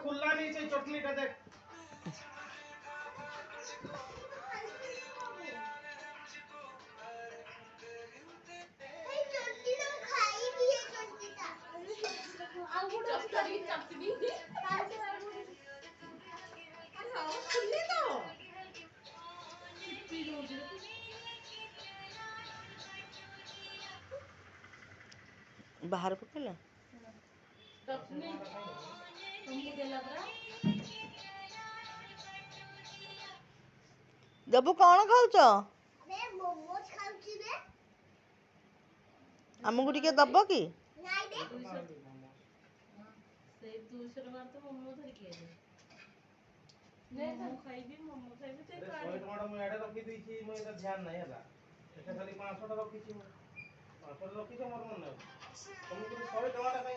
खुला नहीं से चटनी का देख बाहर पकेला देबू कौन खाऊच आमको टिके दब कि ध्यान नहीं है खाली 500 रखी 500 रखी मोर मन तुमको 100 टका